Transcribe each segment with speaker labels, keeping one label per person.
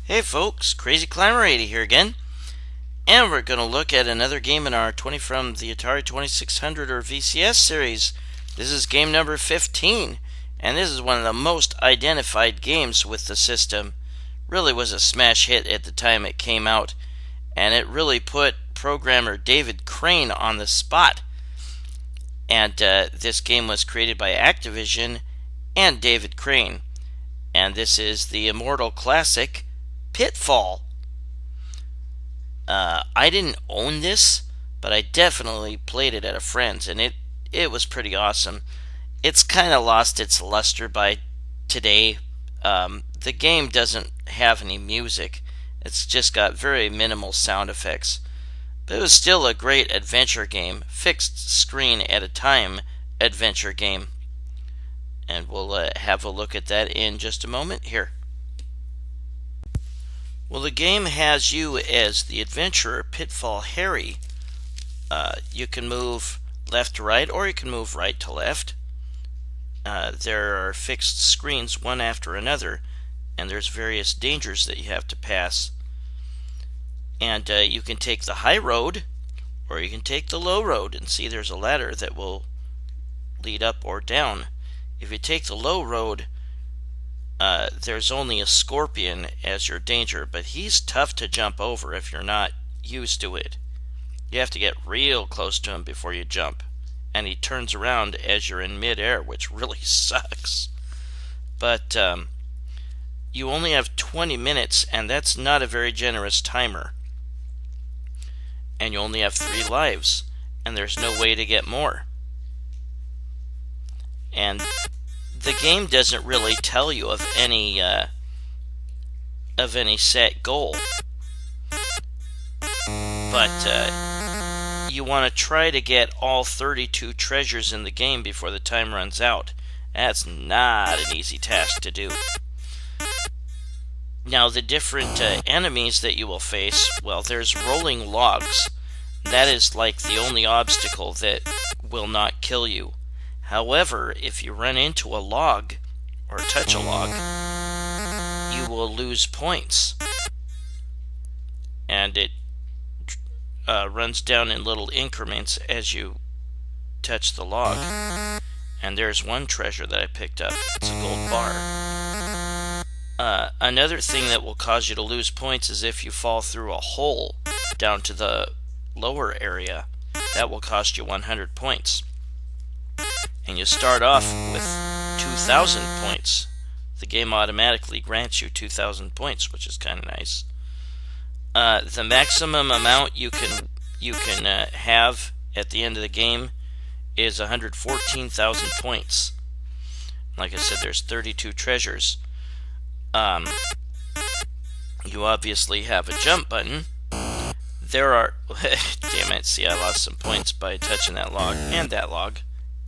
Speaker 1: Hey folks, Crazy Climber 80 here again, and we're going to look at another game in our 20 from the Atari 2600 or VCS series. This is game number 15, and this is one of the most identified games with the system. Really was a smash hit at the time it came out, and it really put programmer David Crane on the spot. And this game was created by Activision and David Crane, and this is the immortal classic Pitfall. I didn't own this, but I definitely played it at a friend's, and it was pretty awesome. It's kind of lost its luster by today. The game doesn't have any music. It's just got very minimal sound effects. But it was still a great adventure game, fixed screen at a time adventure game. And we'll have a look at that in just a moment here. Well, the game has you as the adventurer, Pitfall Harry. You can move left to right, or you can move right to left. There are fixed screens one after another, and there's various dangers that you have to pass. And you can take the high road, or you can take the low road, and see there's a ladder that will lead up or down. If you take the low road, there's only a scorpion as your danger, but he's tough to jump over if you're not used to it. You have to get real close to him before you jump, and he turns around as you're in midair, which really sucks. But you only have 20 minutes, and that's not a very generous timer. And you only have 3 lives, and there's no way to get more. And the game doesn't really tell you of any set goal, but you want to try to get all 32 treasures in the game before the time runs out. That's not an easy task to do. Now, the different enemies that you will face, well, there's rolling logs. That is like the only obstacle that will not kill you. However, if you run into a log, or touch a log, you will lose points. And it runs down in little increments as you touch the log. And there's one treasure that I picked up. It's a gold bar. Another thing that will cause you to lose points is if you fall through a hole down to the lower area. That will cost you 100 points. And you start off with 2,000 points. The game automatically grants you 2,000 points, which is kind of nice. The maximum amount you can have at the end of the game is 114,000 points. Like I said, there's 32 treasures. You obviously have a jump button. There are... damn it, see, I lost some points by touching that log and that log,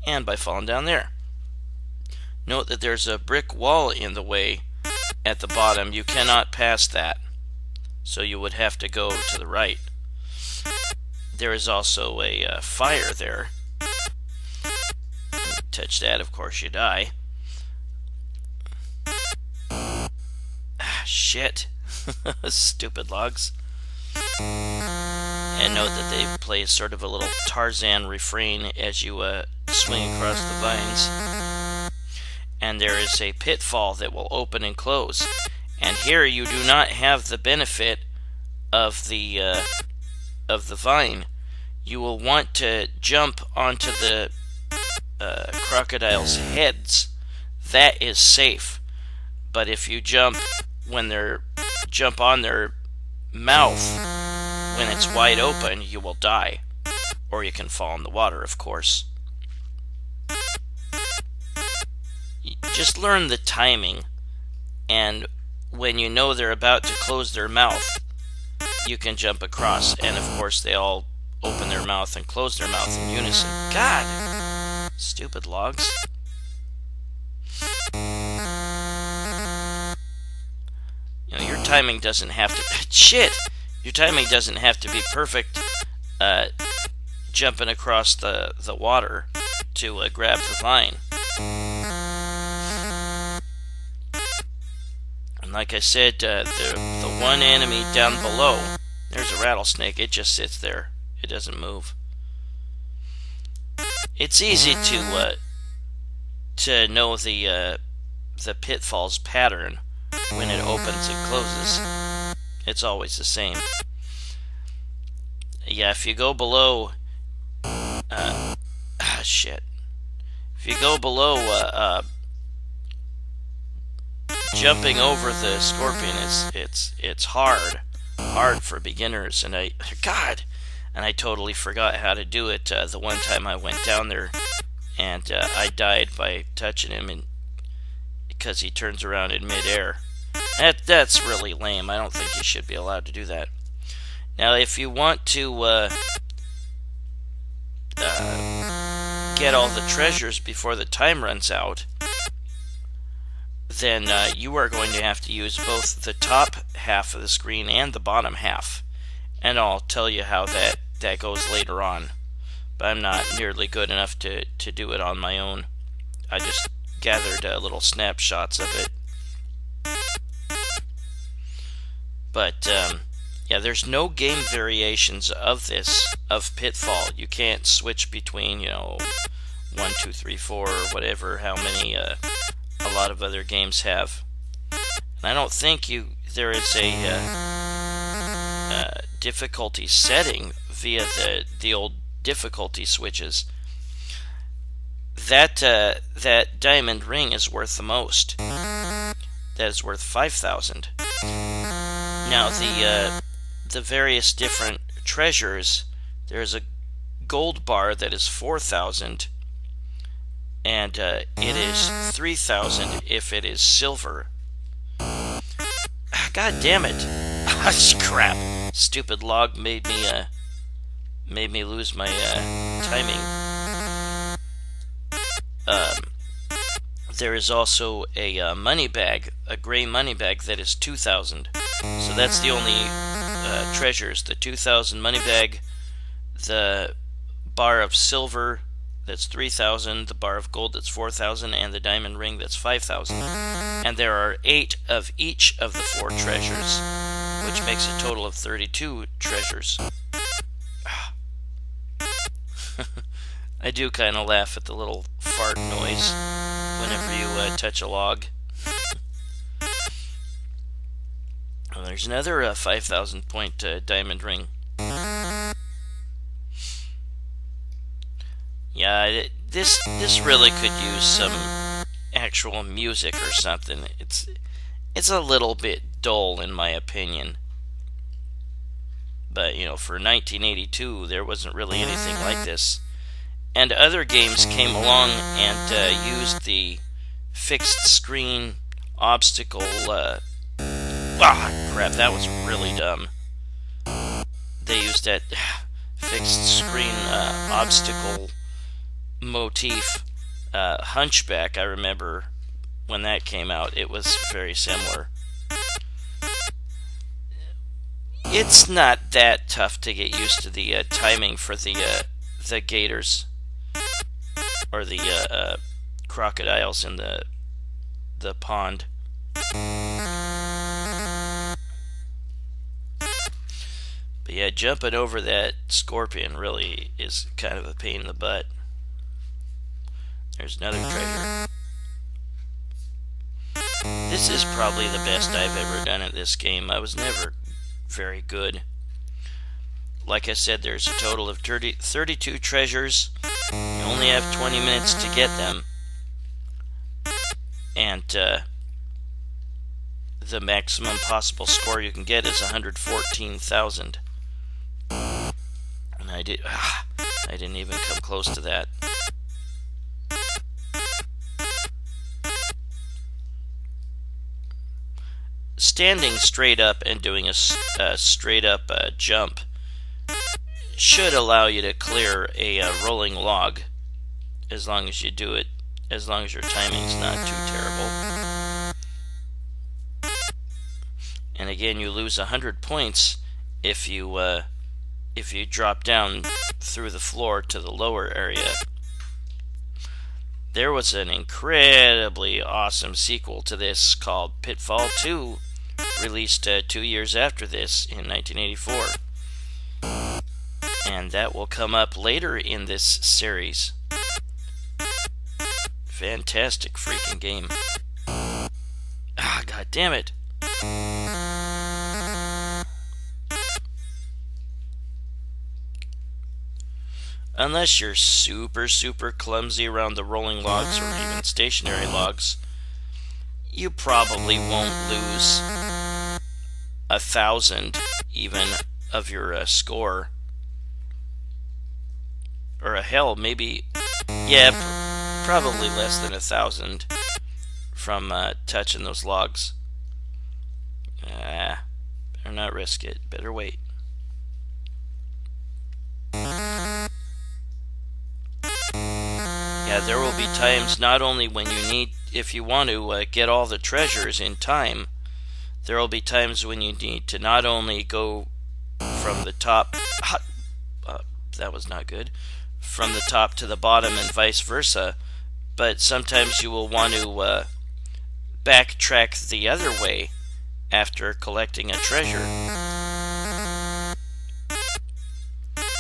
Speaker 1: and by falling down there. Note that there's a brick wall in the way at the bottom. You cannot pass that, so you would have to go to the right. There is also a fire there. Touch that, of course you die. Shit. Stupid logs. And note that they play sort of a little Tarzan refrain as you swing across the vines. And there is a pitfall that will open and close. And here you do not have the benefit of the vine. You will want to jump onto the crocodiles' heads. That is safe. But if you jump on their mouth when it's wide open, you will die. Or you can fall in the water, of course. Just learn the timing, and when you know they're about to close their mouth, you can jump across. And of course they all open their mouth and close their mouth in unison. God! Stupid logs. You know, your timing doesn't have to... Shit! Your timing doesn't have to be perfect jumping across the water to grab the vine. And like I said, the one enemy down below. There's a rattlesnake. It just sits there. It doesn't move. It's easy to know the pitfalls pattern when it opens and closes. It's always the same. Yeah, if you go below, shit. If you go below, jumping over the scorpion it's hard for beginners, and I totally forgot how to do it the one time I went down there, and I died by touching him, and because he turns around in midair. That's really lame. I don't think you should be allowed to do that. Now, if you want to get all the treasures before the time runs out, then you are going to have to use both the top half of the screen and the bottom half. And I'll tell you how that goes later on. But I'm not nearly good enough to do it on my own. I just gathered little snapshots of it. But yeah, there's no game variations of Pitfall. You can't switch between 1, 2, 3, 4, or whatever, how many a lot of other games have. And I don't think there is a difficulty setting via the old difficulty switches. That diamond ring is worth the most. That is worth 5,000. Now the various different treasures, there's a gold bar that is 4,000, and it is 3,000 if it is silver. God damn it! Crap! Stupid log made me lose my timing. There is also a money bag, a gray money bag that is 2,000. So that's the only treasures: the 2,000 money bag, the bar of silver that's 3,000, the bar of gold that's 4,000, and the diamond ring that's 5,000. And there are 8 of each of the 4 treasures, which makes a total of 32 treasures. I do kind of laugh at the little fart noise whenever you touch a log. Well, there's another 5,000 point diamond ring. Yeah, this really could use some actual music or something. It's a little bit dull in my opinion. But for 1982, there wasn't really anything like this. And other games came along and used the fixed screen obstacle. Crap, that was really dumb. They used that fixed screen obstacle motif. Hunchback, I remember when that came out, it was very similar. It's not that tough to get used to the timing for the gators or the crocodiles in the pond. But yeah, jumping over that scorpion really is kind of a pain in the butt. There's another treasure. This is probably the best I've ever done at this game. I was never very good. Like I said, there's a total of 32 treasures. You only have 20 minutes to get them. And the maximum possible score you can get is 114,000. And I didn't even come close to that. Standing straight up and doing a straight up jump should allow you to clear a rolling log, as long as you do it, as long as your timing's not too terrible. And again, you lose 100 points if you drop down through the floor to the lower area. There was an incredibly awesome sequel to this called Pitfall 2, released 2 years after this in 1984. And that will come up later in this series. Fantastic freaking game. Ah, god damn it. Unless you're super clumsy around the rolling logs or even stationary logs, you probably won't lose 1,000 even of your score. Or hell, maybe, yeah, probably less than 1,000 from touching those logs. Better not risk it. Better wait. Yeah, there will be times not only when you need, if you want to get all the treasures in time, there will be times when you need to not only go from the top, that was not good, from the top to the bottom and vice versa, but sometimes you will want to backtrack the other way after collecting a treasure.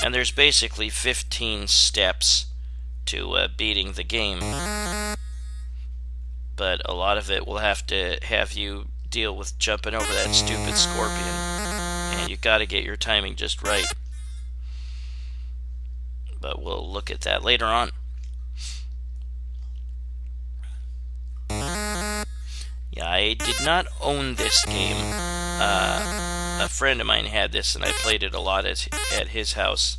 Speaker 1: And there's basically 15 steps to beating the game, but a lot of it will have to have you deal with jumping over that stupid scorpion, and you got to get your timing just right. But we'll look at that later on. Yeah, I did not own this game. A friend of mine had this, and I played it a lot at his house.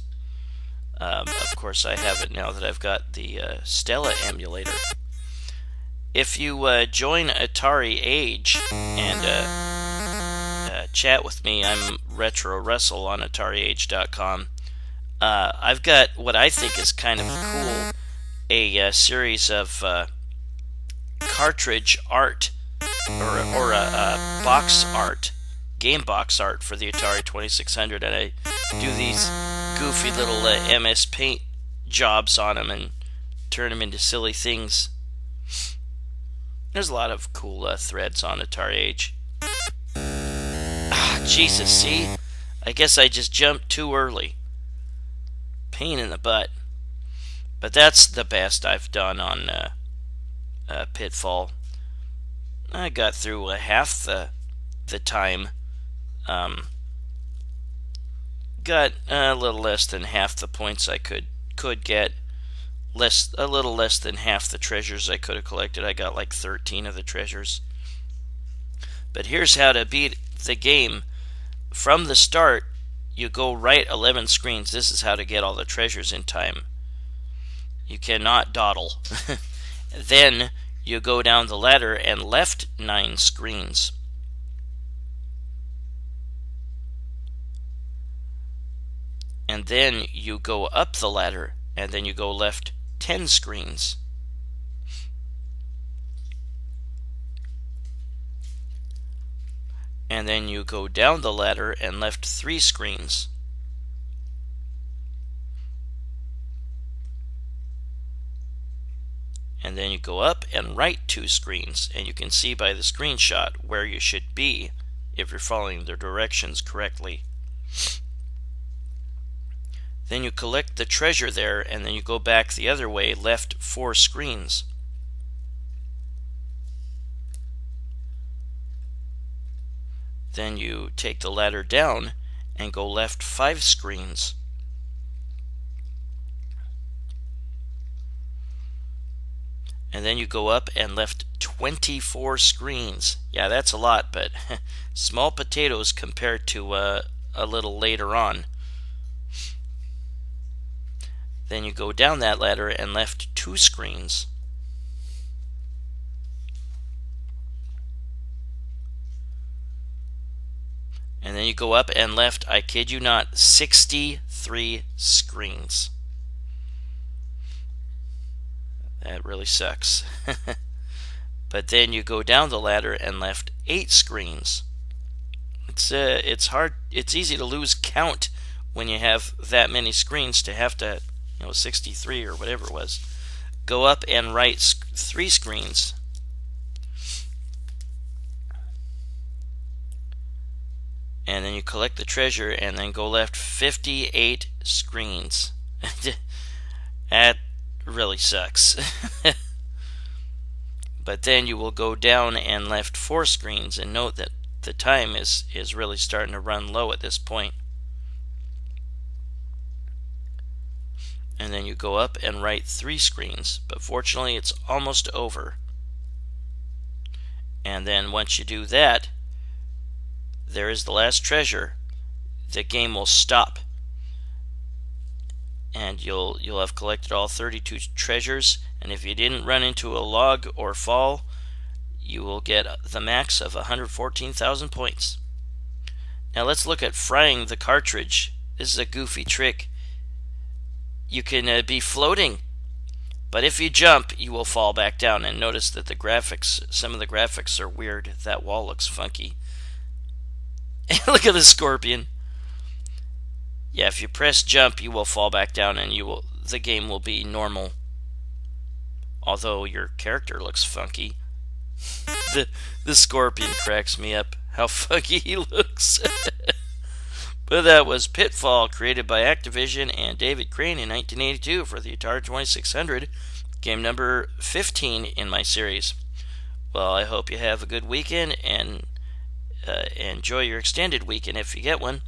Speaker 1: Of course, I have it now that I've got the Stella emulator. If you join Atari Age and chat with me, I'm Retro Wrestle on AtariAge.com. I've got what I think is kind of cool, a series of cartridge art, or a box art, game box art for the Atari 2600, and I do these goofy little MS Paint jobs on them and turn them into silly things. There's a lot of cool threads on Atari Age. Jesus, see? I guess I just jumped too early. Pain in the butt. But that's the best I've done on Pitfall. I got through half the time. Got a little less than half the points I could get. A little less than half the treasures I could have collected. I got like 13 of the treasures. But here's how to beat the game. From the start, you go right 11 screens. This is how to get all the treasures in time. You cannot dawdle. Then you go down the ladder and left 9 screens. And then you go up the ladder, and then you go left 10 screens. And then you go down the ladder and left 3 screens. And then you go up and right 2 screens, and you can see by the screenshot where you should be if you're following the directions correctly. Then you collect the treasure there, and then you go back the other way, left 4 screens. Then you take the ladder down and go left 5 screens. And then you go up and left 24 screens. Yeah, that's a lot, but small potatoes compared to a little later on. Then you go down that ladder and left 2 screens. And then you go up and left, I kid you not, 63 screens. That really sucks. But then you go down the ladder and left 8 screens. It's hard. It's easy to lose count when you have that many screens to have to, 63 or whatever it was. Go up and right 3 screens. and then you collect the treasure, and then go left 58 screens. That really sucks. But then you will go down and left 4 screens, and note that the time is really starting to run low at this point. And then you go up and right 3 screens, but fortunately it's almost over. And then once you do that, there is the last treasure. The game will stop, and you'll have collected all 32 treasures. And if you didn't run into a log or fall, you will get the max of 114,000 points. Now let's look at frying the cartridge. This is a goofy trick. You can be floating, but if you jump, you will fall back down. And notice that the graphics, some of the graphics are weird. That wall looks funky. Look at the scorpion. Yeah, if you press jump, you will fall back down, and the game will be normal. Although your character looks funky. The scorpion cracks me up. How funky he looks. But that was Pitfall, created by Activision and David Crane in 1982 for the Atari 2600, game number 15 in my series. Well, I hope you have a good weekend, and enjoy your extended weekend if you get one.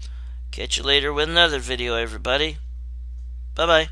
Speaker 1: Catch you later with another video, everybody. Bye-bye.